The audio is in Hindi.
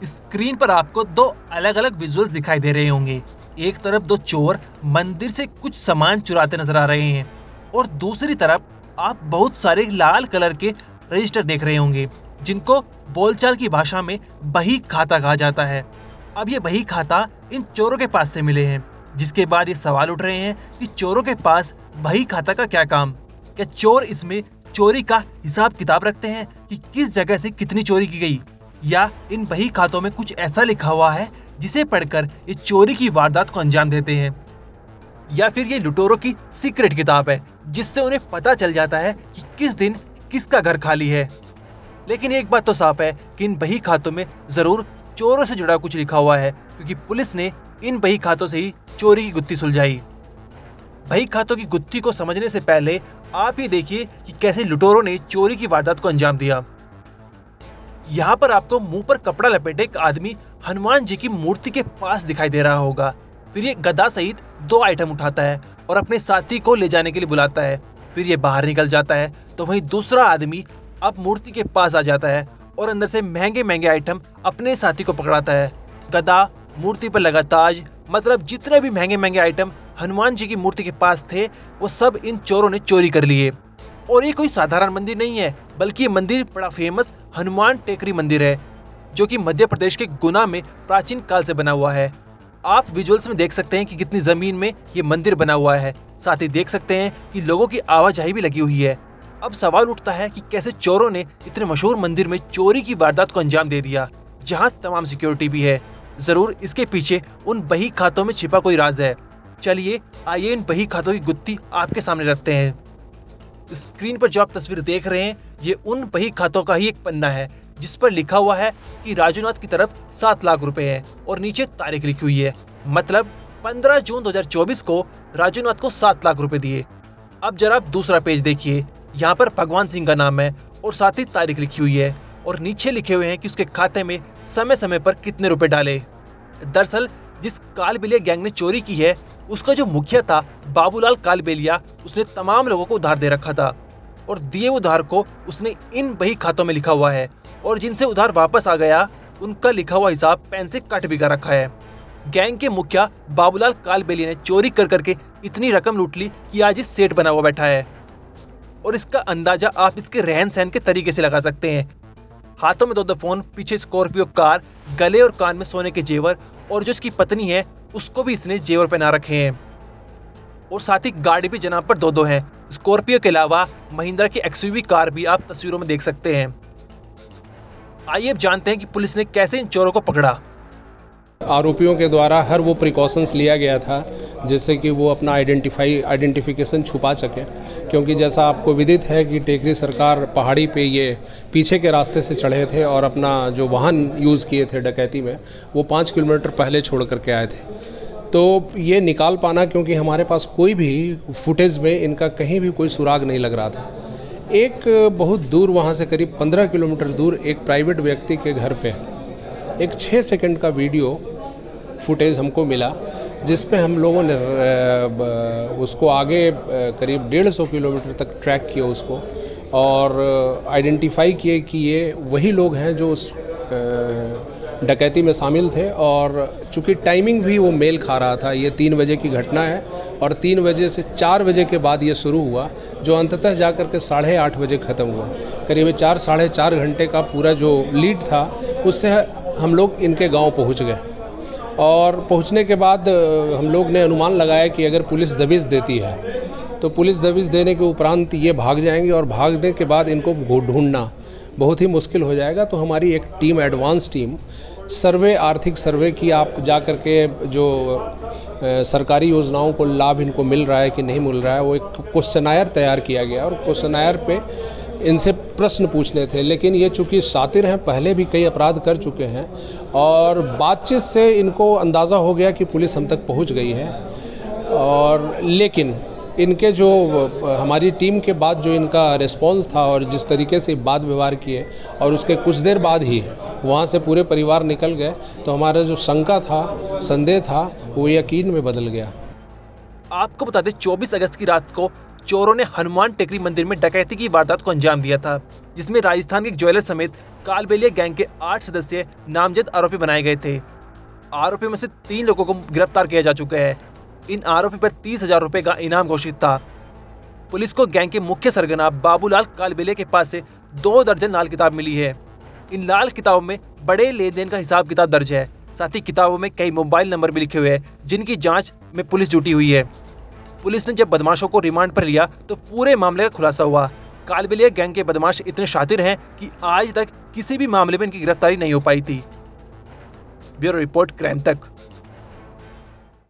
स्क्रीन पर आपको दो अलग अलग विजुअल्स दिखाई दे रहे होंगे। एक तरफ दो चोर मंदिर से कुछ सामान चुराते नजर आ रहे हैं और दूसरी तरफ आप बहुत सारे लाल कलर के रजिस्टर देख रहे होंगे जिनको बोलचाल की भाषा में बही खाता कहा जाता है। अब ये बही खाता इन चोरों के पास से मिले हैं, जिसके बाद ये सवाल उठ रहे हैं कि चोरों के पास बही खाता का क्या काम? क्या चोर इसमें चोरी का हिसाब किताब रखते हैं कि किस जगह से कितनी चोरी की गई, या इन बही खातों में कुछ ऐसा लिखा हुआ है जिसे पढ़कर ये चोरी की वारदात को अंजाम देते हैं, या फिर ये लुटेरों की सीक्रेट किताब है जिससे उन्हें पता चल जाता है कि किस दिन किसका घर खाली है। लेकिन एक बात तो साफ है कि इन बही खातों में जरूर चोरों से जुड़ा कुछ लिखा हुआ है, क्योंकि पुलिस ने इन बही खातों से ही चोरी की गुत्थी सुलझाई। बही खातों की गुत्थी को समझने से पहले आप ही देखिए कि कैसे लुटेरों ने चोरी की वारदात को अंजाम दिया। यहाँ पर आपको मुंह पर कपड़ा लपेटे एक आदमी हनुमान जी की मूर्ति के पास दिखाई दे रहा होगा। फिर ये गदा सहित दो आइटम उठाता है और अपने साथी को ले जाने के लिए बुलाता है। फिर ये बाहर निकल जाता है तो वहीं दूसरा आदमी अब मूर्ति के पास आ जाता है और अंदर से महंगे महंगे आइटम अपने साथी को पकड़ाता है। गदा, मूर्ति पर लगा ताज, मतलब जितने भी महंगे महंगे आइटम हनुमान जी की मूर्ति के पास थे वो सब इन चोरों ने चोरी कर लिए। और ये कोई साधारण मंदिर नहीं है, बल्कि ये मंदिर बड़ा फेमस हनुमान टेकरी मंदिर है, जो कि मध्य प्रदेश के गुना में प्राचीन काल से बना हुआ है। आप विजुअल्स में देख सकते हैं कि कितनी जमीन में ये मंदिर बना हुआ है। साथ ही देख सकते हैं कि लोगों की आवाजाही भी लगी हुई है। अब सवाल उठता है कि कैसे चोरों ने इतने मशहूर मंदिर में चोरी की वारदात को अंजाम दे दिया, जहां तमाम सिक्योरिटी भी है। जरूर इसके पीछे उन बही खातों में छिपा कोई राज है। चलिए आइए इन बही खातों की गुत्थी आपके सामने रखते हैं। स्क्रीन पर जो आप तस्वीर देख रहे हैं ये उन बही खातों का ही एक पन्ना है जिस पर लिखा हुआ है कि राजूनाथ की तरफ 7 लाख रुपए है और नीचे तारीख लिखी हुई है, मतलब 15 जून 2024 को राजूनाथ को 7 लाख रुपए दिए। अब जरा आप दूसरा पेज देखिए, यहाँ पर भगवान सिंह का नाम है और साथ ही तारीख लिखी हुई है और नीचे लिखे हुए हैं कि उसके खाते में समय समय पर कितने रुपए डाले। दरअसल जिस कालबेलिया गैंग ने चोरी की है उसका जो मुखिया था बाबूलाल कालबेलिया, उसने तमाम लोगों को उधार दे रखा था और दिए उधार को उसने इन बही खातों में लिखा हुआ है और जिनसे उधार वापस आ गया उनका लिखा हुआ हिसाब पेन से काट भी कर रखा है। गैंग के मुखिया बाबूलाल कालबेलिया ने चोरी कर करके इतनी रकम लूट ली कि आज इस सेठ बना हुआ बैठा है। और इसका अंदाजा आप इसके रहन सहन के तरीके से लगा सकते हैं। हाथों में 2 फोन, पीछे स्कॉर्पियो कार, गले और कान में सोने के जेवर, और जो इसकी पत्नी है उसको भी इसने जेवर पहना रखे हैं। और साथ ही गाड़ी भी जनाब पर 2 हैं। स्कॉर्पियो के अलावा महिंद्रा की एक्सयूवी कार भी आप तस्वीरों में देख सकते हैं। आइए अब जानते हैं कि पुलिस ने कैसे इन चोरों को पकड़ा। आरोपियों के द्वारा हर वो प्रिकॉशंस लिया गया था जिससे कि वो अपना आइडेंटिफिकेशन छुपा सकें, क्योंकि जैसा आपको विदित है कि टेकरी सरकार पहाड़ी पे ये पीछे के रास्ते से चढ़े थे और अपना जो वाहन यूज़ किए थे डकैती में वो 5 किलोमीटर पहले छोड़ करके आए थे। तो ये निकाल पाना, क्योंकि हमारे पास कोई भी फुटेज में इनका कहीं भी कोई सुराग नहीं लग रहा था। एक बहुत दूर, वहाँ से करीब 15 किलोमीटर दूर एक प्राइवेट व्यक्ति के घर पे एक 6 सेकंड का वीडियो फुटेज हमको मिला, जिस पे हम लोगों ने उसको आगे करीब 150 किलोमीटर तक ट्रैक किया उसको और आइडेंटिफाई किए कि ये वही लोग हैं जो उस डकैती में शामिल थे। और चूँकि टाइमिंग भी वो मेल खा रहा था, ये 3 बजे की घटना है और 3 बजे से 4 बजे के बाद ये शुरू हुआ, जो अंततः जाकर के 8:30 बजे ख़त्म हुआ। करीब 4 साढ़े 4 घंटे का पूरा जो लीड था उससे हम लोग इनके गांव पहुंच गए। और पहुंचने के बाद हम लोग ने अनुमान लगाया कि अगर पुलिस दबिश देती है तो पुलिस दबिश देने के उपरांत ये भाग जाएंगे और भागने के बाद इनको ढूंढना बहुत ही मुश्किल हो जाएगा। तो हमारी एक टीम, एडवांस टीम सर्वे, आर्थिक सर्वे की, आप जा कर के जो सरकारी योजनाओं को लाभ इनको मिल रहा है कि नहीं मिल रहा है, वो एक क्वेश्चनायर तैयार किया गया और क्वेश्चनायर पे इनसे प्रश्न पूछने थे। लेकिन ये चूँकि शातिर हैं, पहले भी कई अपराध कर चुके हैं और बातचीत से इनको अंदाज़ा हो गया कि पुलिस हम तक पहुंच गई है। और लेकिन इनके जो हमारी टीम के बाद जो इनका रिस्पांस था और जिस तरीके से बात व्यवहार किए और उसके कुछ देर बाद ही वहाँ से पूरे परिवार निकल गए, तो हमारा जो शंका था, संदेह था, वो यकीन में बदल गया। आपको बता दें 24 अगस्त की रात को चोरों ने हनुमान टेकरी मंदिर में डकैती की वारदात को अंजाम दिया था, जिसमें राजस्थान के एक ज्वेलर समेत कालबेलिया गैंग के 8 सदस्य नामजद आरोपी बनाए गए थे। आरोपियों में से 3 लोगों को गिरफ्तार किया जा चुका है। इन आरोपी पर 30,000 रुपए का इनाम घोषित था। पुलिस को गैंग के मुख्य सरगना बाबूलाल कालबेलिया के पास से 2 दर्जन लाल किताब मिली है। इन लाल किताबों में बड़े लेन देन का हिसाब किताब दर्ज है। साथ ही किताबों में कई मोबाइल नंबर भी लिखे हुए हैं, जिनकी जांच में पुलिस जुटी हुई है। पुलिस ने जब बदमाशों को रिमांड पर लिया तो पूरे मामले का खुलासा हुआ। कालबेलिया गैंग के बदमाश इतने शातिर हैं कि आज तक किसी भी मामले में इनकी गिरफ्तारी नहीं हो पाई थी। ब्यूरो रिपोर्ट, क्राइम तक।